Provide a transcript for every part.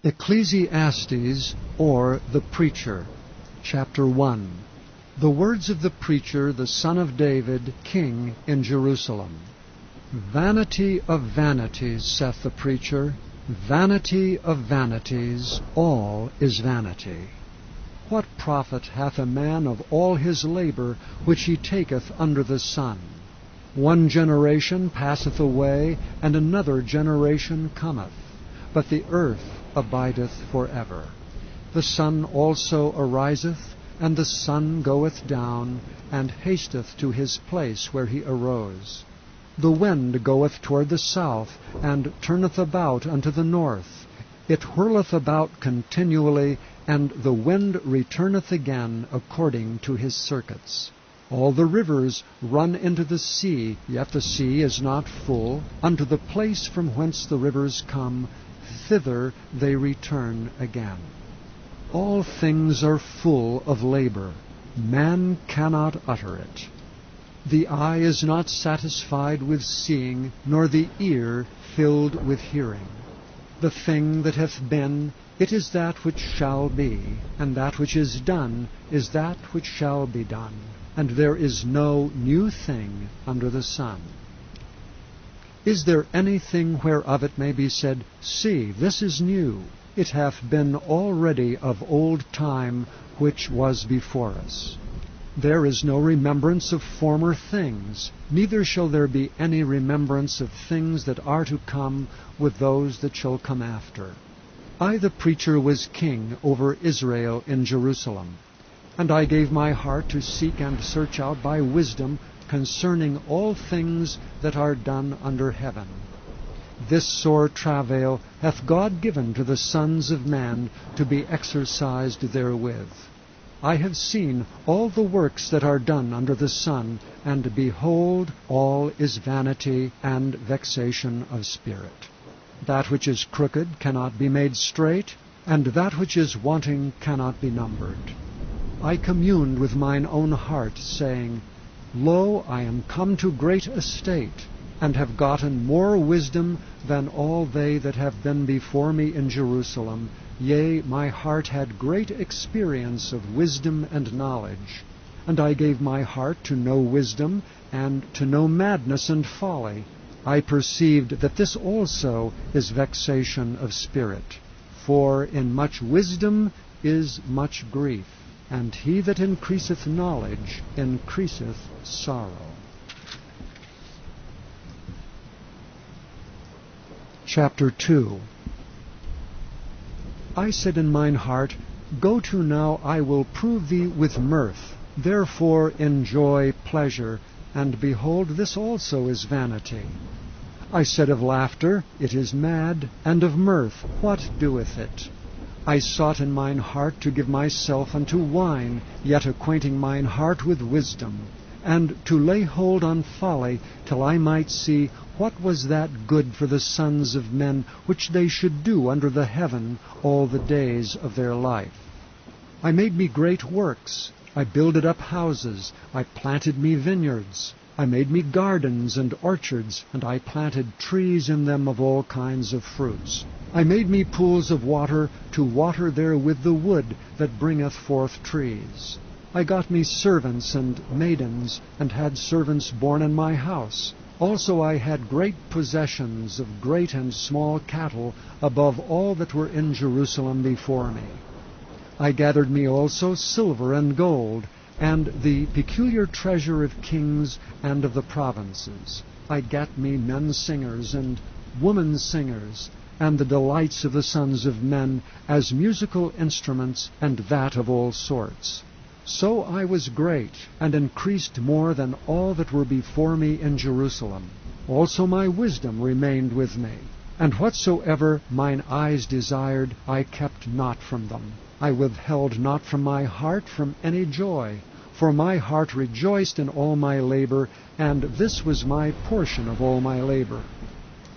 Ecclesiastes, or the Preacher, Chapter 1. The words of the preacher, the son of David, king in Jerusalem. Vanity of vanities, saith the preacher, vanity of vanities, all is vanity. What profit hath a man of all his labor which he taketh under the sun? One generation passeth away, and another generation cometh, but the earth abideth for ever. The sun also ariseth, and the sun goeth down, and hasteth to his place where he arose. The wind goeth toward the south, and turneth about unto the north. It whirleth about continually, and the wind returneth again according to his circuits. All the rivers run into the sea, yet the sea is not full. Unto the place from whence the rivers come, thither they return again. All things are full of labor. Man cannot utter it. The eye is not satisfied with seeing, nor the ear filled with hearing. The thing that hath been, it is that which shall be, and that which is done is that which shall be done, and there is no new thing under the sun. Is there anything whereof it may be said, See, this is new? It hath been already of old time which was before us. There is no remembrance of former things, neither shall there be any remembrance of things that are to come with those that shall come after. I the preacher was king over Israel in Jerusalem, and I gave my heart to seek and search out by wisdom concerning all things that are done under heaven. This sore travail hath God given to the sons of man to be exercised therewith. I have seen all the works that are done under the sun, and behold, all is vanity and vexation of spirit. That which is crooked cannot be made straight, and that which is wanting cannot be numbered. I communed with mine own heart, saying, Lo, I am come to great estate, and have gotten more wisdom than all they that have been before me in Jerusalem. Yea, my heart had great experience of wisdom and knowledge. And I gave my heart to know wisdom, and to know madness and folly. I perceived that this also is vexation of spirit. For in much wisdom is much grief, and he that increaseth knowledge increaseth sorrow. Chapter 2. I said in mine heart, Go to now, I will prove thee with mirth. Therefore enjoy pleasure, and behold, this also is vanity. I said of laughter, It is mad, and of mirth, what doeth it? I sought in mine heart to give myself unto wine, yet acquainting mine heart with wisdom, and to lay hold on folly, till I might see what was that good for the sons of men which they should do under the heaven all the days of their life. I made me great works. I builded up houses. I planted me vineyards. I made me gardens and orchards, and I planted trees in them of all kinds of fruits. I made me pools of water, to water therewith the wood that bringeth forth trees. I got me servants and maidens, and had servants born in my house. Also I had great possessions of great and small cattle, above all that were in Jerusalem before me. I gathered me also silver and gold, and the peculiar treasure of kings and of the provinces. I gat me men singers and women singers, and the delights of the sons of men, as musical instruments, and that of all sorts. So I was great, and increased more than all that were before me in Jerusalem. Also my wisdom remained with me. And whatsoever mine eyes desired, I kept not from them. I withheld not from my heart from any joy. For my heart rejoiced in all my labor, and this was my portion of all my labor.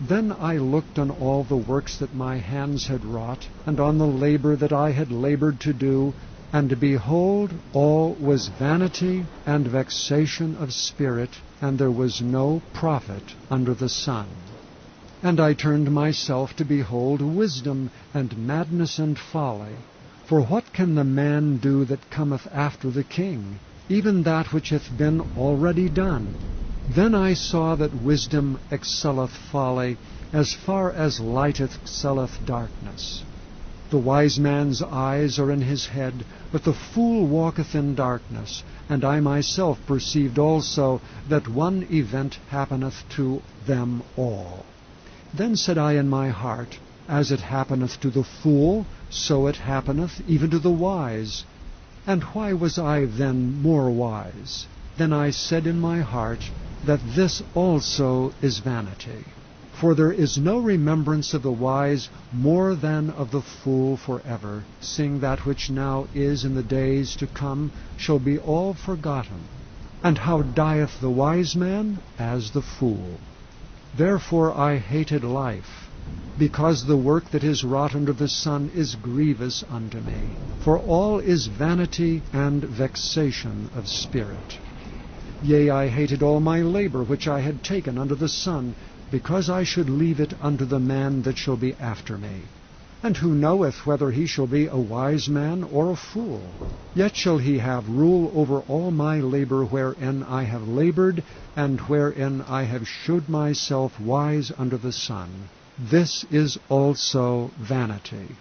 Then I looked on all the works that my hands had wrought, and on the labor that I had labored to do, and behold, all was vanity and vexation of spirit, and there was no profit under the sun. And I turned myself to behold wisdom and madness and folly. For what can the man do that cometh after the king? Even that which hath been already done. Then I saw that wisdom excelleth folly, as far as light excelleth darkness. The wise man's eyes are in his head, but the fool walketh in darkness. And I myself perceived also that one event happeneth to them all. Then said I in my heart, As it happeneth to the fool, so it happeneth even to the wise. And why was I then more wise? Then I said in my heart, that this also is vanity. For there is no remembrance of the wise more than of the fool forever, seeing that which now is in the days to come shall be all forgotten. And how dieth the wise man? As the fool. Therefore I hated life, because the work that is wrought under the sun is grievous unto me. For all is vanity and vexation of spirit. Yea, I hated all my labor which I had taken under the sun, because I should leave it unto the man that shall be after me. And who knoweth whether he shall be a wise man or a fool? Yet shall he have rule over all my labor wherein I have labored, and wherein I have shewed myself wise under the sun. This is also vanity.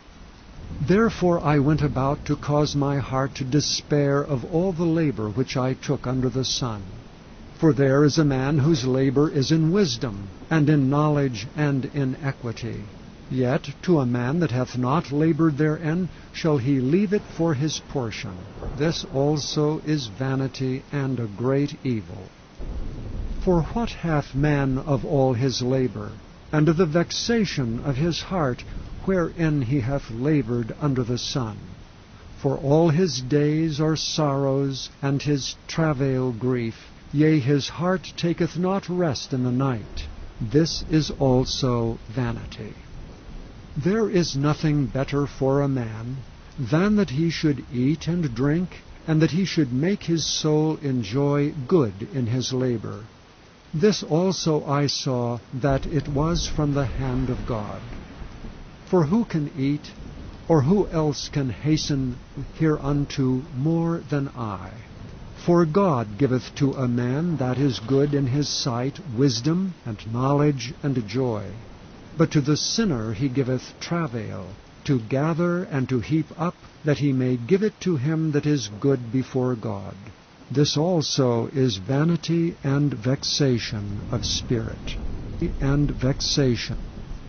Therefore I went about to cause my heart to despair of all the labor which I took under the sun. For there is a man whose labor is in wisdom, and in knowledge, and in equity. Yet to a man that hath not labored therein shall he leave it for his portion. This also is vanity and a great evil. For what hath man of all his labor, and of the vexation of his heart, wherein he hath labored under the sun? For all his days are sorrows, and his travail grief. Yea, his heart taketh not rest in the night. This is also vanity. There is nothing better for a man than that he should eat and drink, and that he should make his soul enjoy good in his labor. This also I saw, that it was from the hand of God. For who can eat, or who else can hasten hereunto more than I? For God giveth to a man that is good in his sight wisdom, and knowledge, and joy. But to the sinner he giveth travail, to gather and to heap up, that he may give it to him that is good before God. This also is vanity and vexation of spirit. And vexation.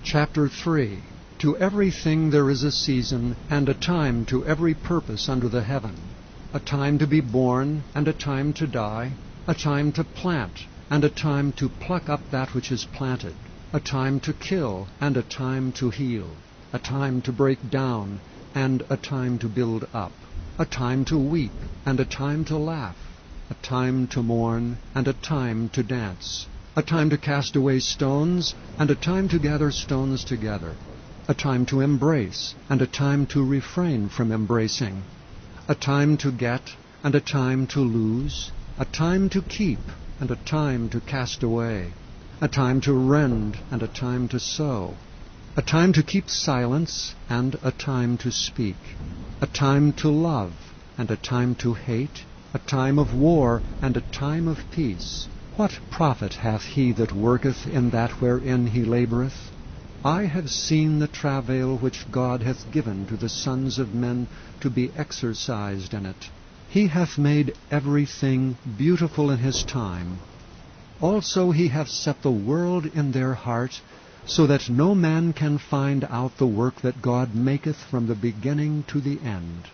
Chapter 3. To everything there is a season, and a time to every purpose under the heaven. A time to be born, and a time to die, a time to plant, and a time to pluck up that which is planted, a time to kill, and a time to heal, a time to break down, and a time to build up, a time to weep, and a time to laugh, a time to mourn, and a time to dance, a time to cast away stones, and a time to gather stones together, a time to embrace, and a time to refrain from embracing, a time to get, and a time to lose, a time to keep, and a time to cast away, a time to rend, and a time to sow, a time to keep silence, and a time to speak, a time to love, and a time to hate, a time of war, and a time of peace. What profit hath he that worketh in that wherein he laboureth? I have seen the travail which God hath given to the sons of men to be exercised in it. He hath made everything beautiful in his time. Also he hath set the world in their heart, so that no man can find out the work that God maketh from the beginning to the end.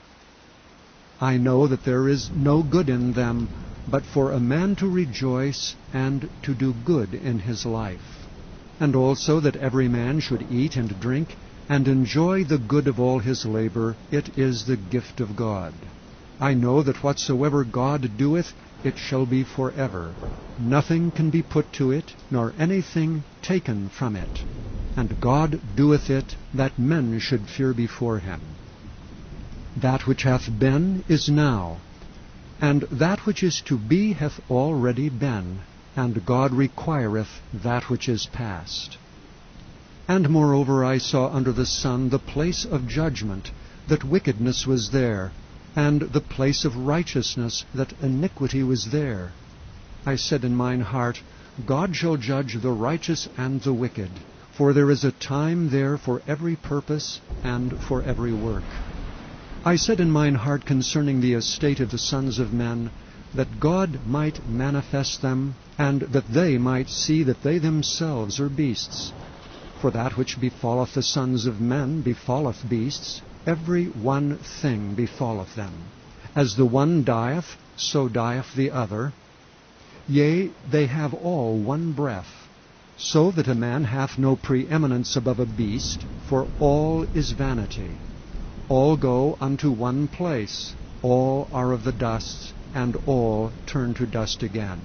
I know that there is no good in them, but for a man to rejoice and to do good in his life. And also that every man should eat and drink, and enjoy the good of all his labor. It is the gift of God. I know that whatsoever God doeth, it shall be forever. Nothing can be put to it, nor anything taken from it. And God doeth it, that men should fear before him. That which hath been is now, and that which is to be hath already been, and God requireth that which is past. And moreover I saw under the sun the place of judgment, that wickedness was there, and the place of righteousness, that iniquity was there. I said in mine heart, God shall judge the righteous and the wicked, for there is a time there for every purpose and for every work. I said in mine heart concerning the estate of the sons of men, that God might manifest them, and that they might see that they themselves are beasts. For that which befalleth the sons of men befalleth beasts, every one thing befalleth them. As the one dieth, so dieth the other. Yea, they have all one breath, so that a man hath no preeminence above a beast, for all is vanity. All go unto one place, all are of the dust, and all turn to dust again.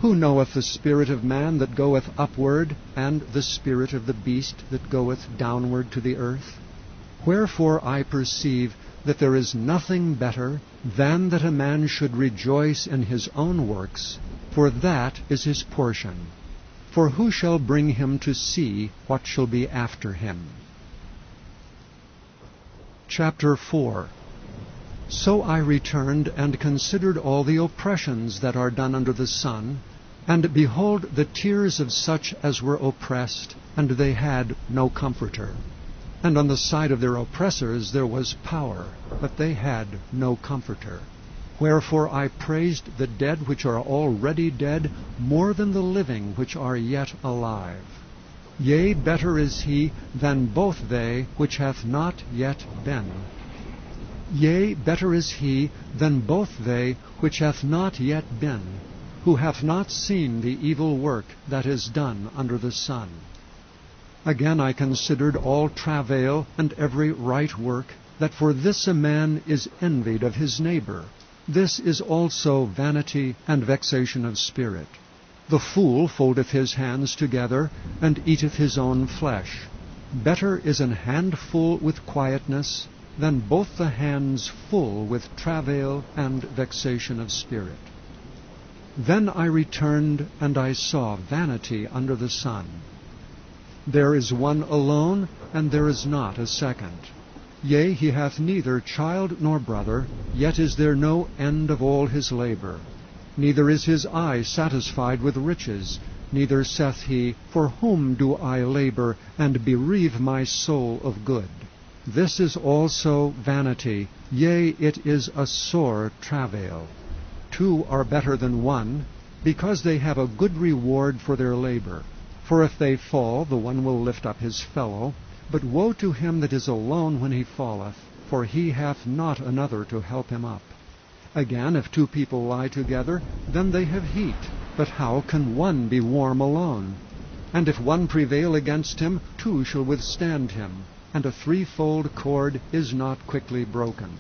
Who knoweth the spirit of man that goeth upward, and the spirit of the beast that goeth downward to the earth? Wherefore I perceive that there is nothing better than that a man should rejoice in his own works, for that is his portion. For who shall bring him to see what shall be after him? Chapter 4. So I returned and considered all the oppressions that are done under the sun, and behold the tears of such as were oppressed, and they had no comforter. And on the side of their oppressors there was power, but they had no comforter. Wherefore I praised the dead which are already dead more than the living which are yet alive. Yea, better is he than both they which hath not yet been. Yea, better is he than both they which hath not yet been, who hath not seen the evil work that is done under the sun. Again I considered all travail and every right work, that for this a man is envied of his neighbor. This is also vanity and vexation of spirit. The fool foldeth his hands together, and eateth his own flesh. Better is an handful with quietness, than both the hands full with travail and vexation of spirit. Then I returned, and I saw vanity under the sun. There is one alone, and there is not a second. Yea, he hath neither child nor brother, yet is there no end of all his labor. Neither is his eye satisfied with riches, neither saith he, For whom do I labor, and bereave my soul of good? This is also vanity, yea, it is a sore travail. Two are better than one, because they have a good reward for their labor. For if they fall, the one will lift up his fellow. But woe to him that is alone when he falleth, for he hath not another to help him up. Again, if two people lie together, then they have heat. But how can one be warm alone? And if one prevail against him, two shall withstand him. And a threefold cord is not quickly broken.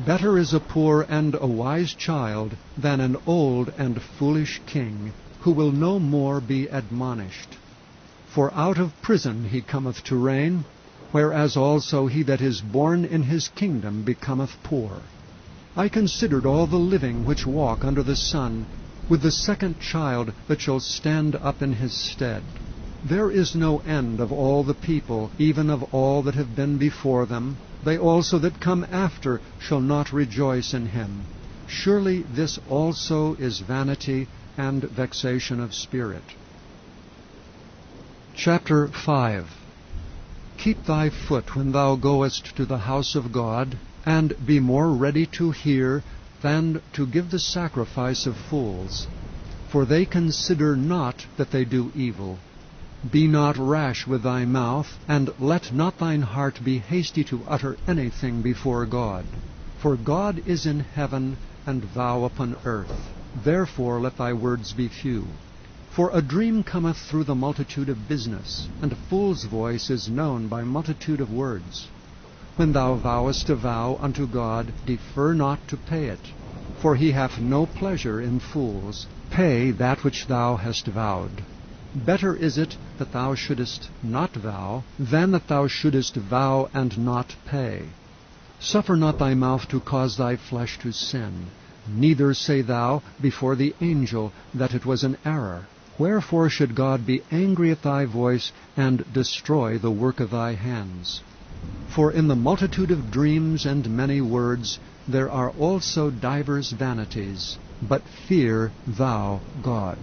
Better is a poor and a wise child than an old and foolish king, who will no more be admonished. For out of prison he cometh to reign, whereas also he that is born in his kingdom becometh poor. I considered all the living which walk under the sun, with the second child that shall stand up in his stead. There is no end of all the people, even of all that have been before them. They also that come after shall not rejoice in him. Surely this also is vanity and vexation of spirit. Chapter 5. Keep thy foot when thou goest to the house of God, and be more ready to hear than to give the sacrifice of fools. For they consider not that they do evil. Be not rash with thy mouth, and let not thine heart be hasty to utter anything before God. For God is in heaven, and thou upon earth. Therefore let thy words be few. For a dream cometh through the multitude of business, and a fool's voice is known by multitude of words. When thou vowest a vow unto God, defer not to pay it, for he hath no pleasure in fools. Pay that which thou hast vowed. Better is it that thou shouldest not vow, than that thou shouldest vow and not pay. Suffer not thy mouth to cause thy flesh to sin, neither say thou before the angel that it was an error. Wherefore should God be angry at thy voice, and destroy the work of thy hands? For in the multitude of dreams and many words there are also divers vanities, but fear thou God.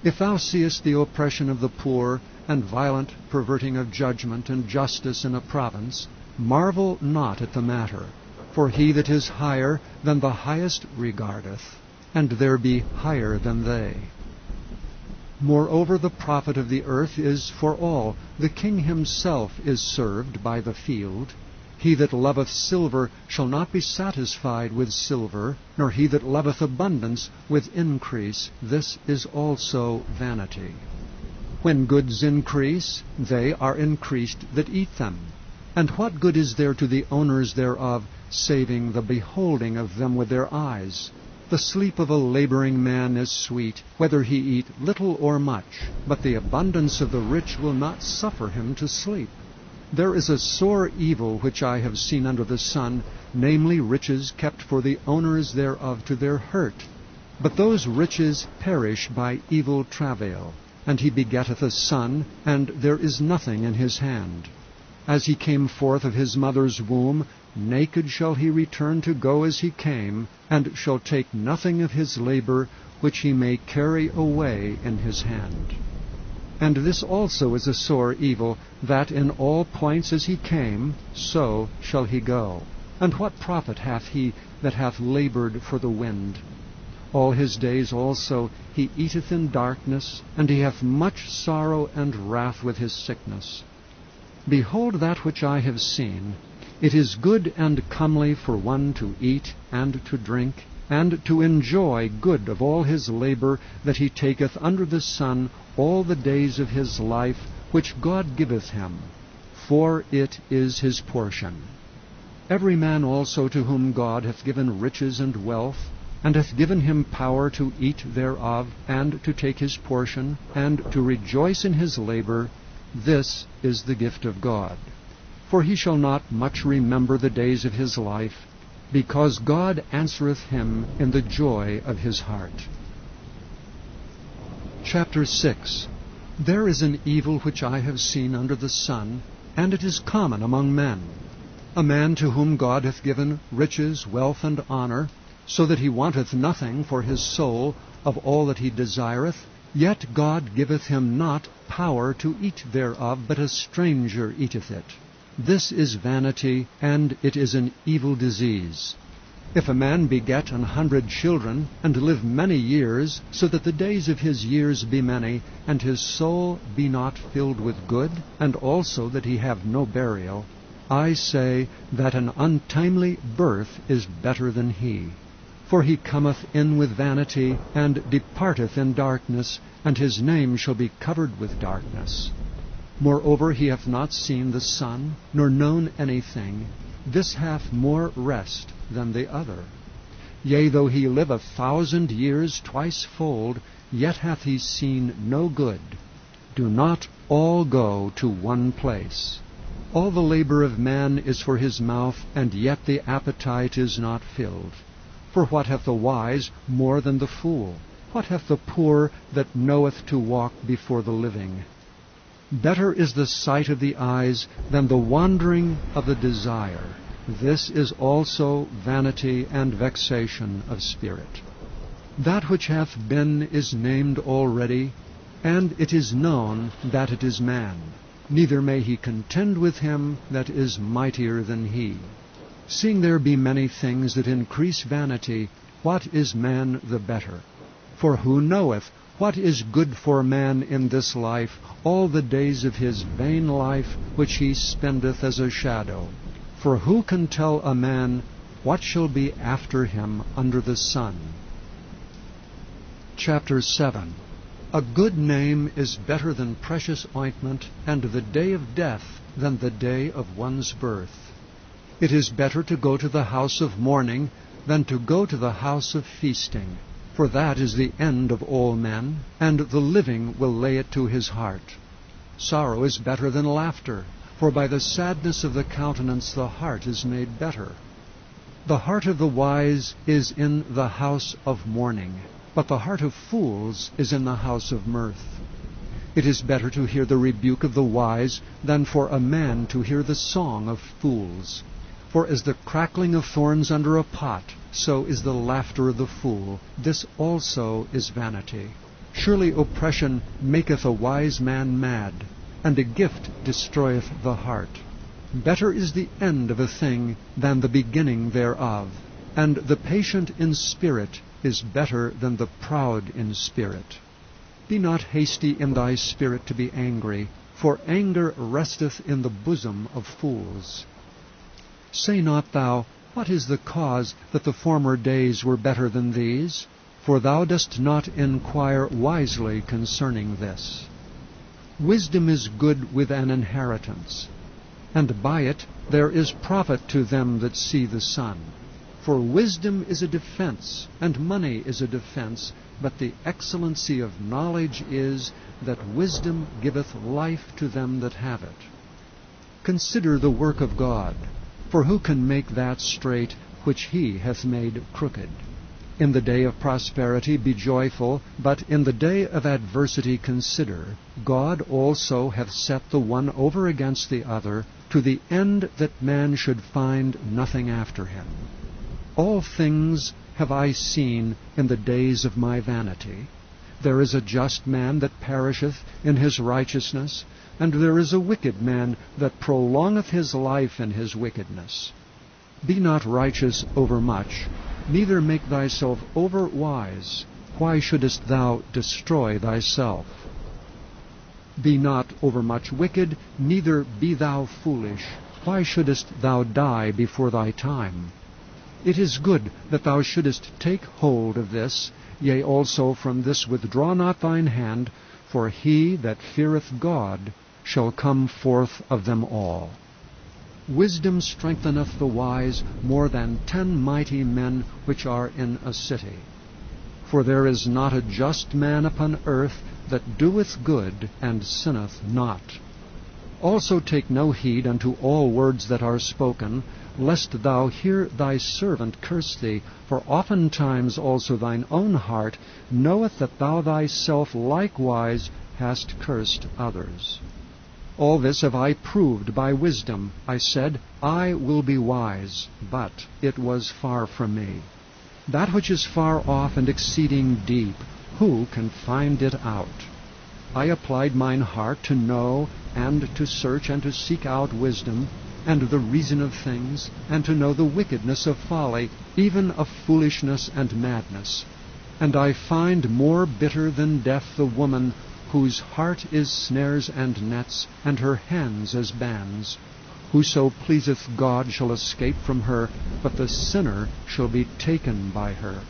If thou seest the oppression of the poor, and violent perverting of judgment and justice in a province, marvel not at the matter. For he that is higher than the highest regardeth, and there be higher than they. Moreover, the profit of the earth is for all. The king himself is served by the field. He that loveth silver shall not be satisfied with silver, nor he that loveth abundance with increase. This is also vanity. When goods increase, they are increased that eat them. And what good is there to the owners thereof, saving the beholding of them with their eyes? The sleep of a laboring man is sweet, whether he eat little or much, but the abundance of the rich will not suffer him to sleep. There is a sore evil which I have seen under the sun, namely riches kept for the owners thereof to their hurt. But those riches perish by evil travail, and he begetteth a son, and there is nothing in his hand. As he came forth of his mother's womb, naked shall he return to go as he came, and shall take nothing of his labor which he may carry away in his hand. And this also is a sore evil, that in all points as he came, so shall he go. And what profit hath he that hath labored for the wind? All his days also he eateth in darkness, and he hath much sorrow and wrath with his sickness. Behold that which I have seen. It is good and comely for one to eat and to drink, and to enjoy good of all his labor that he taketh under the sun all the days of his life, which God giveth him, for it is his portion. Every man also to whom God hath given riches and wealth, and hath given him power to eat thereof, and to take his portion, and to rejoice in his labor, this is the gift of God. For he shall not much remember the days of his life, because God answereth him in the joy of his heart. Chapter 6. There is an evil which I have seen under the sun, and it is common among men. A man to whom God hath given riches, wealth, and honor, so that he wanteth nothing for his soul of all that he desireth, yet God giveth him not power to eat thereof, but a stranger eateth it. This is vanity, and it is an evil disease. If a man beget 100 children, and live many years, so that the days of his years be many, and his soul be not filled with good, and also that he have no burial, I say that an untimely birth is better than he. For he cometh in with vanity, and departeth in darkness, and his name shall be covered with darkness. Moreover, he hath not seen the sun, nor known anything. This hath more rest than the other. Yea, though he live 1,000 years twicefold, yet hath he seen no good. Do not all go to one place. All the labor of man is for his mouth, and yet the appetite is not filled. For what hath the wise more than the fool? What hath the poor that knoweth to walk before the living? Better is the sight of the eyes than the wandering of the desire. This is also vanity and vexation of spirit. That which hath been is named already, and it is known that it is man. Neither may he contend with him that is mightier than he. Seeing there be many things that increase vanity, what is man the better? For who knoweth what is good for man in this life, all the days of his vain life which he spendeth as a shadow? For who can tell a man what shall be after him under the sun? Chapter 7. A good name is better than precious ointment, and the day of death than the day of one's birth. It is better to go to the house of mourning than to go to the house of feasting, for that is the end of all men, and the living will lay it to his heart. Sorrow is better than laughter, for by the sadness of the countenance the heart is made better. The heart of the wise is in the house of mourning, but the heart of fools is in the house of mirth. It is better to hear the rebuke of the wise than for a man to hear the song of fools. For as the crackling of thorns under a pot, so is the laughter of the fool. This also is vanity. Surely oppression maketh a wise man mad, and a gift destroyeth the heart. Better is the end of a thing than the beginning thereof, and the patient in spirit is better than the proud in spirit. Be not hasty in thy spirit to be angry, for anger resteth in the bosom of fools. Say not thou, What is the cause that the former days were better than these? For thou dost not inquire wisely concerning this. Wisdom is good with an inheritance, and by it there is profit to them that see the sun. For wisdom is a defense, and money is a defense, but the excellency of knowledge is that wisdom giveth life to them that have it. Consider the work of God, for who can make that straight which he hath made crooked? In the day of prosperity be joyful, but in the day of adversity consider, God also hath set the one over against the other, to the end that man should find nothing after him. All things have I seen in the days of my vanity. There is a just man that perisheth in his righteousness, and there is a wicked man that prolongeth his life in his wickedness. Be not righteous overmuch, neither make thyself over wise. Why shouldest thou destroy thyself? Be not overmuch wicked, neither be thou foolish. Why shouldest thou die before thy time? It is good that thou shouldest take hold of this, yea, also from this withdraw not thine hand, for he that feareth God shall come forth of them all. Wisdom strengtheneth the wise more than 10 mighty men which are in a city. For there is not a just man upon earth that doeth good and sinneth not. Also take no heed unto all words that are spoken, lest thou hear thy servant curse thee, for oftentimes also thine own heart knoweth that thou thyself likewise hast cursed others. All this have I proved by wisdom. I said, I will be wise, but it was far from me. That which is far off and exceeding deep, who can find it out? I applied mine heart to know, and to search, and to seek out wisdom, and the reason of things, and to know the wickedness of folly, even of foolishness and madness. And I find more bitter than death the woman whose heart is snares and nets, and her hands as bands. Whoso pleaseth God shall escape from her, but the sinner shall be taken by her.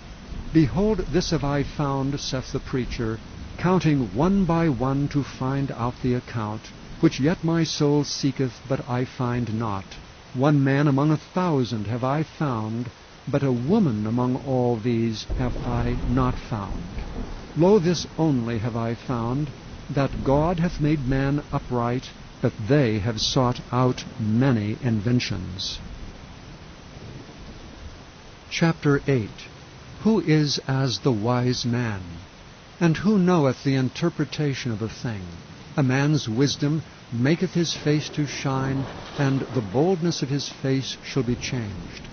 Behold, this have I found, saith the preacher, counting one by one to find out the account, which yet my soul seeketh, but I find not. One man among 1,000 have I found, but a woman among all these have I not found. Lo, this only have I found, that God hath made man upright, but they have sought out many inventions. Chapter 8. Who is as the wise man? And who knoweth the interpretation of a thing? A man's wisdom maketh his face to shine, and the boldness of his face shall be changed.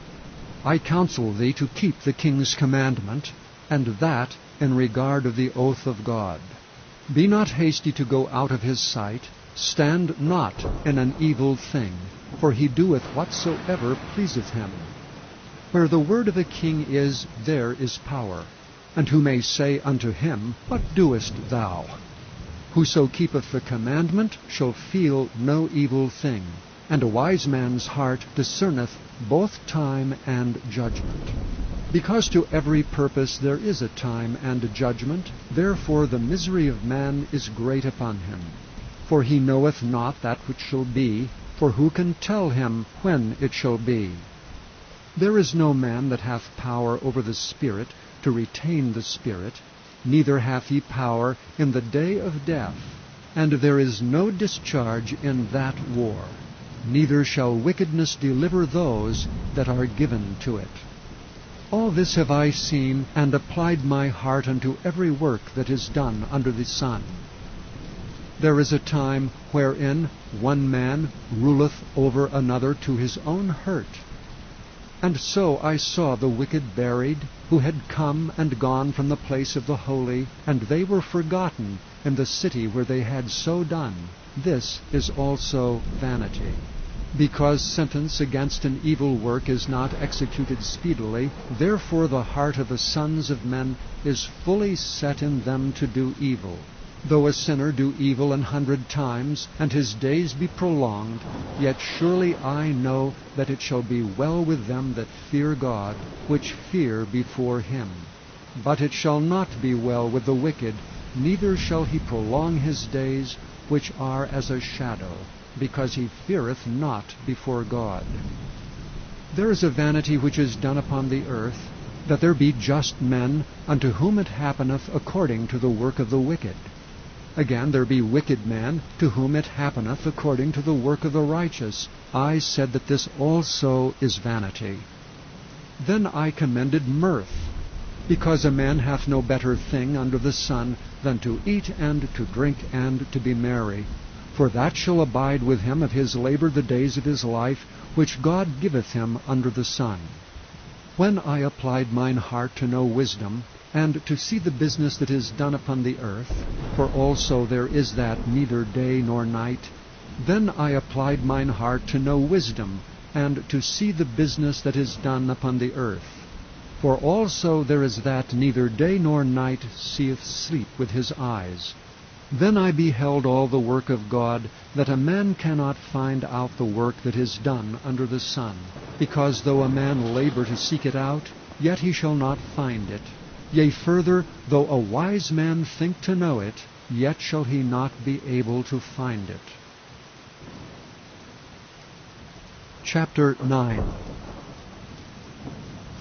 I counsel thee to keep the king's commandment, and that in regard of the oath of God. Be not hasty to go out of his sight, stand not in an evil thing, for he doeth whatsoever pleaseth him. Where the word of a king is, there is power. And who may say unto him, What doest thou? Whoso keepeth the commandment shall feel no evil thing, and a wise man's heart discerneth both time and judgment. Because to every purpose there is a time and a judgment, therefore the misery of man is great upon him. For he knoweth not that which shall be, for who can tell him when it shall be? There is no man that hath power over the Spirit to retain the Spirit, neither hath he power in the day of death, and there is no discharge in that war, neither shall wickedness deliver those that are given to it. All this have I seen, and applied my heart unto every work that is done under the sun. There is a time wherein one man ruleth over another to his own hurt. And so I saw the wicked buried, who had come and gone from the place of the holy, and they were forgotten in the city where they had so done. This is also vanity. Because sentence against an evil work is not executed speedily, therefore the heart of the sons of men is fully set in them to do evil. Though a sinner do evil 100 times, and his days be prolonged, yet surely I know that it shall be well with them that fear God, which fear before him. But it shall not be well with the wicked, neither shall he prolong his days, which are as a shadow, because he feareth not before God. There is a vanity which is done upon the earth, that there be just men, unto whom it happeneth according to the work of the wicked. Again, there be wicked men, to whom it happeneth according to the work of the righteous. I said that this also is vanity. Then I commended mirth, because a man hath no better thing under the sun than to eat and to drink and to be merry. For that shall abide with him of his labor the days of his life, which God giveth him under the sun. When I applied mine heart to know wisdom, and to see the business that is done upon the earth, for also there is that neither day nor night, then I applied mine heart to know wisdom, and to see the business that is done upon the earth. For also there is that neither day nor night seeth sleep with his eyes. Then I beheld all the work of God, that a man cannot find out the work that is done under the sun. Because though a man labor to seek it out, yet he shall not find it. Yea, further, though a wise man think to know it, yet shall he not be able to find it. Chapter 9.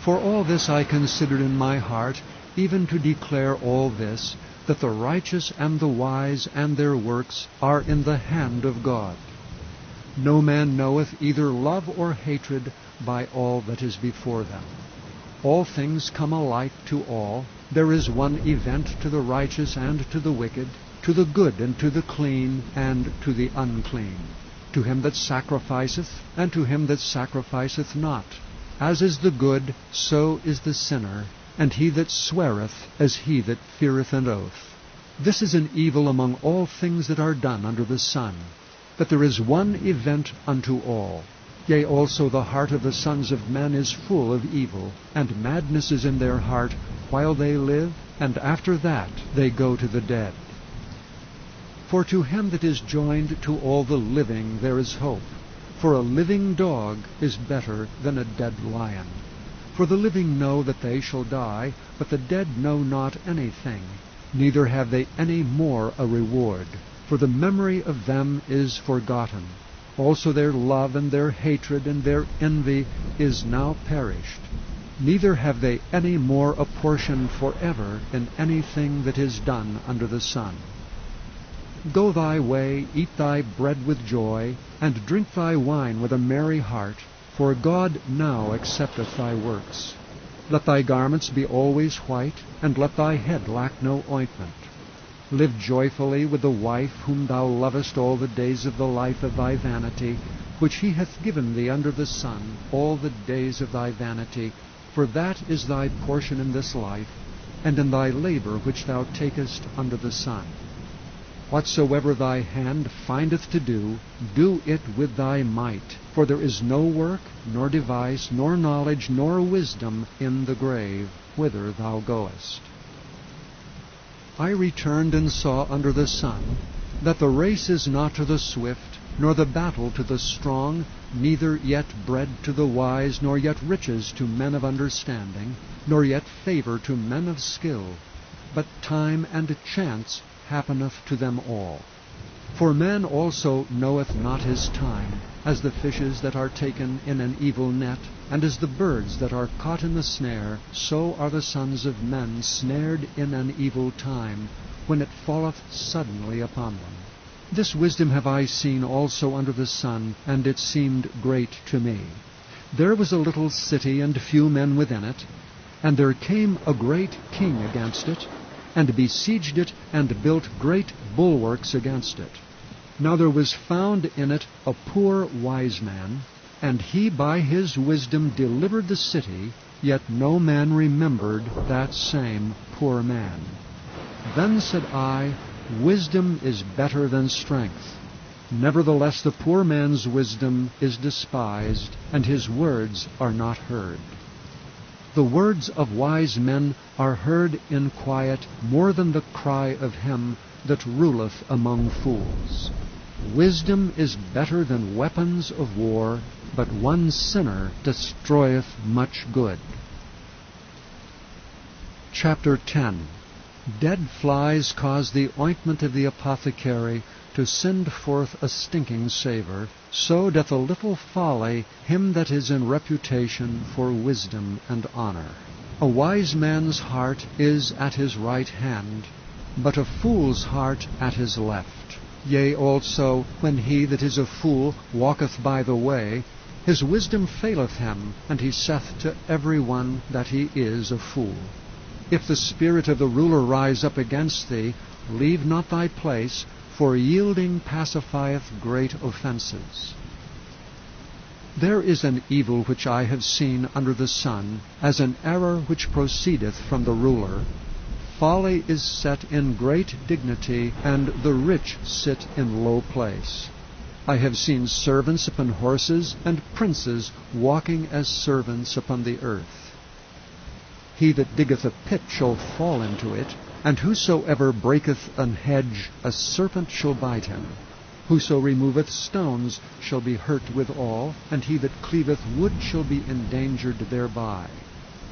For all this I considered in my heart, even to declare all this, that the righteous and the wise and their works are in the hand of God. No man knoweth either love or hatred by all that is before them. All things come alike to all. There is one event to the righteous and to the wicked, to the good and to the clean and to the unclean, to him that sacrificeth and to him that sacrificeth not. As is the good, so is the sinner, and he that sweareth as he that feareth an oath. This is an evil among all things that are done under the sun, that there is one event unto all. Yea, also the heart of the sons of men is full of evil, and madness is in their heart while they live, and after that they go to the dead. For to him that is joined to all the living there is hope. For a living dog is better than a dead lion. For the living know that they shall die, but the dead know not anything, neither have they any more a reward. For the memory of them is forgotten. Also their love and their hatred and their envy is now perished. Neither have they any more a portion forever in anything that is done under the sun. Go thy way, eat thy bread with joy, and drink thy wine with a merry heart, for God now accepteth thy works. Let thy garments be always white, and let thy head lack no ointment. Live joyfully with the wife whom thou lovest all the days of the life of thy vanity, which he hath given thee under the sun, all the days of thy vanity, for that is thy portion in this life, and in thy labor which thou takest under the sun. Whatsoever thy hand findeth to do, do it with thy might, for there is no work, nor device, nor knowledge, nor wisdom in the grave, whither thou goest. I returned and saw under the sun that the race is not to the swift, nor the battle to the strong, neither yet bread to the wise, nor yet riches to men of understanding, nor yet favor to men of skill, but time and chance happeneth to them all. For man also knoweth not his time, as the fishes that are taken in an evil net, and as the birds that are caught in the snare, so are the sons of men snared in an evil time, when it falleth suddenly upon them. This wisdom have I seen also under the sun, and it seemed great to me. There was a little city, and few men within it, And there came a great king against it, and besieged it, and built great bulwarks against it. Now there was found in it a poor wise man, and he by his wisdom delivered the city, yet no man remembered that same poor man. Then said I, Wisdom is better than strength. Nevertheless the poor man's wisdom is despised, and his words are not heard. The words of wise men are heard in quiet more than the cry of him that ruleth among fools. Wisdom is better than weapons of war, but one sinner destroyeth much good. Chapter 10. Dead flies cause the ointment of the apothecary to send forth a stinking savour, so doth a little folly him that is in reputation for wisdom and honour. A wise man's heart is at his right hand, but a fool's heart at his left. Yea, also, when he that is a fool walketh by the way, his wisdom faileth him, and he saith to every one that he is a fool. If the spirit of the ruler rise up against thee, leave not thy place, for yielding pacifieth great offences. There is an evil which I have seen under the sun, as an error which proceedeth from the ruler. Folly is set in great dignity, and the rich sit in low place. I have seen servants upon horses, and princes walking as servants upon the earth. He that diggeth a pit shall fall into it, and whosoever breaketh an hedge, a serpent shall bite him. Whoso removeth stones shall be hurt withal, and he that cleaveth wood shall be endangered thereby.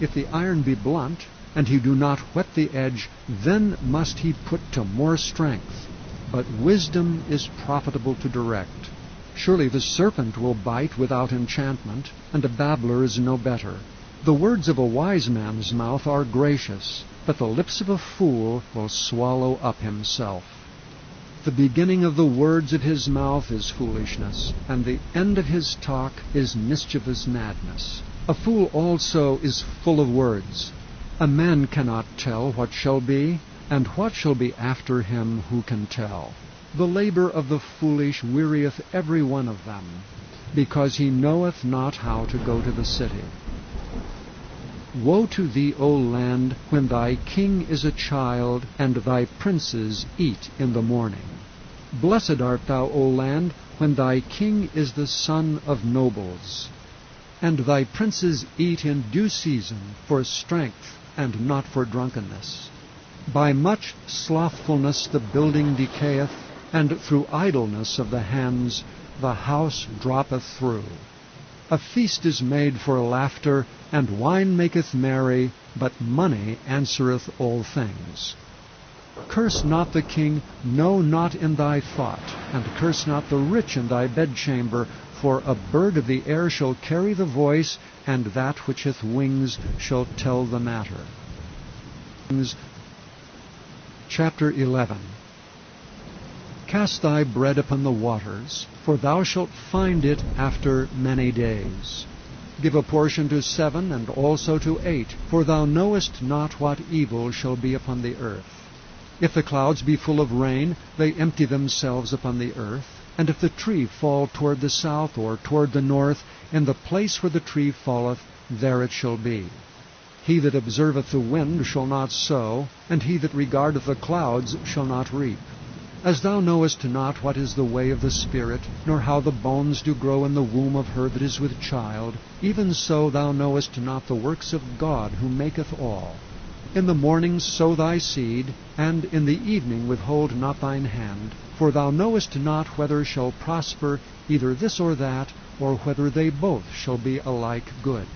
If the iron be blunt, and he do not whet the edge, then must he put to more strength. But wisdom is profitable to direct. Surely the serpent will bite without enchantment, and a babbler is no better. The words of a wise man's mouth are gracious, but the lips of a fool will swallow up himself. The beginning of the words of his mouth is foolishness, and the end of his talk is mischievous madness. A fool also is full of words. A man cannot tell what shall be, and what shall be after him who can tell. The labor of the foolish wearieth every one of them, because he knoweth not how to go to the city. Woe to thee, O land, when thy king is a child, and thy princes eat in the morning. Blessed art thou, O land, when thy king is the son of nobles, and thy princes eat in due season, for strength, and not for drunkenness. By much slothfulness the building decayeth, and through idleness of the hands the house droppeth through. A feast is made for laughter, and wine maketh merry, but money answereth all things. Curse not the king, no, not in thy thought, and curse not the rich in thy bedchamber, for a bird of the air shall carry the voice, and that which hath wings shall tell the matter. Chapter 11. Cast thy bread upon the waters, for thou shalt find it after many days. Give a portion to 7, and also to 8, for thou knowest not what evil shall be upon the earth. If the clouds be full of rain, they empty themselves upon the earth. And if the tree fall toward the south or toward the north, in the place where the tree falleth, there it shall be. He that observeth the wind shall not sow, and he that regardeth the clouds shall not reap. As thou knowest not what is the way of the Spirit, nor how the bones do grow in the womb of her that is with child, even so thou knowest not the works of God who maketh all. In the morning sow thy seed, and in the evening withhold not thine hand, for thou knowest not whether shall prosper either this or that, or whether they both shall be alike good.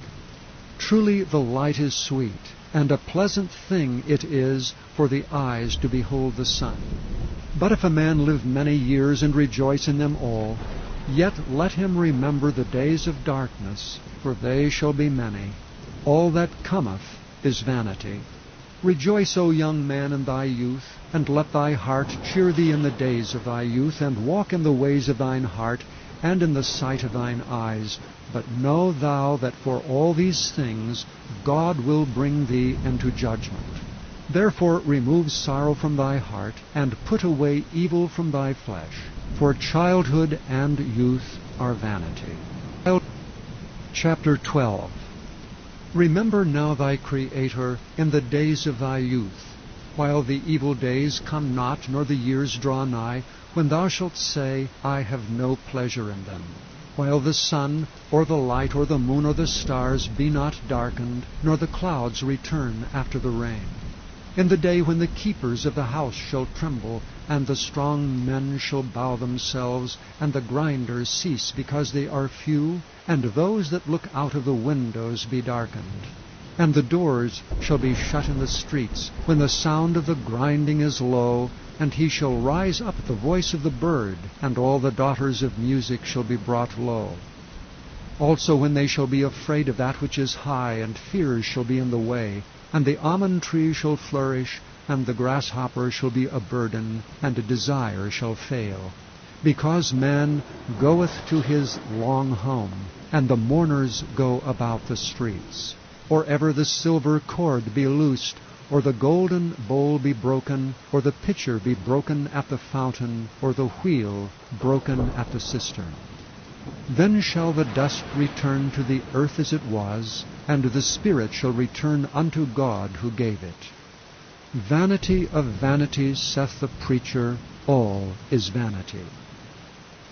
Truly the light is sweet, and a pleasant thing it is for the eyes to behold the sun. But if a man live many years and rejoice in them all, yet let him remember the days of darkness, for they shall be many. All that cometh is vanity. Rejoice, O young man, in thy youth, and let thy heart cheer thee in the days of thy youth, and walk in the ways of thine heart, and in the sight of thine eyes. But know thou that for all these things God will bring thee into judgment. Therefore remove sorrow from thy heart, and put away evil from thy flesh. For childhood and youth are vanity. Chapter 12. Remember now thy Creator in the days of thy youth, while the evil days come not, nor the years draw nigh, when thou shalt say, I have no pleasure in them. While the sun, or the light, or the moon, or the stars be not darkened, nor the clouds return after the rain. In the day when the keepers of the house shall tremble, and the strong men shall bow themselves, and the grinders cease because they are few, and those that look out of the windows be darkened. And the doors shall be shut in the streets, when the sound of the grinding is low, and he shall rise up the voice of the bird, and all the daughters of music shall be brought low. Also when they shall be afraid of that which is high, and fears shall be in the way, and the almond tree shall flourish, and the grasshopper shall be a burden, and a desire shall fail. Because man goeth to his long home, and the mourners go about the streets. Or ever the silver cord be loosed, or the golden bowl be broken, or the pitcher be broken at the fountain, or the wheel broken at the cistern. Then shall the dust return to the earth as it was, and the spirit shall return unto God who gave it. Vanity of vanities, saith the preacher, all is vanity.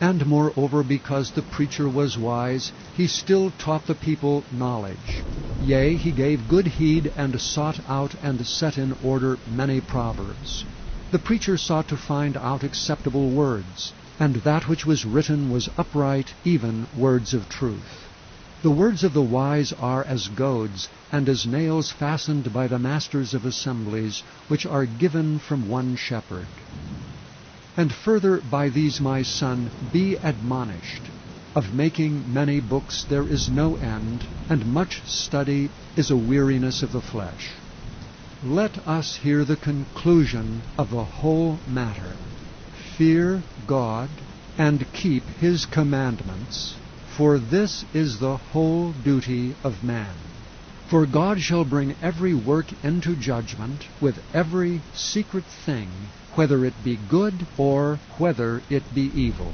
And moreover, because the preacher was wise, he still taught the people knowledge. Yea, he gave good heed, and sought out and set in order many proverbs. The preacher sought to find out acceptable words, and that which was written was upright, even words of truth. The words of the wise are as goads, and as nails fastened by the masters of assemblies, which are given from one shepherd. And further, by these, my son, be admonished. Of making many books there is no end, and much study is a weariness of the flesh. Let us hear the conclusion of the whole matter. Fear God, and keep his commandments, for this is the whole duty of man. For God shall bring every work into judgment, with every secret thing, whether it be good or whether it be evil.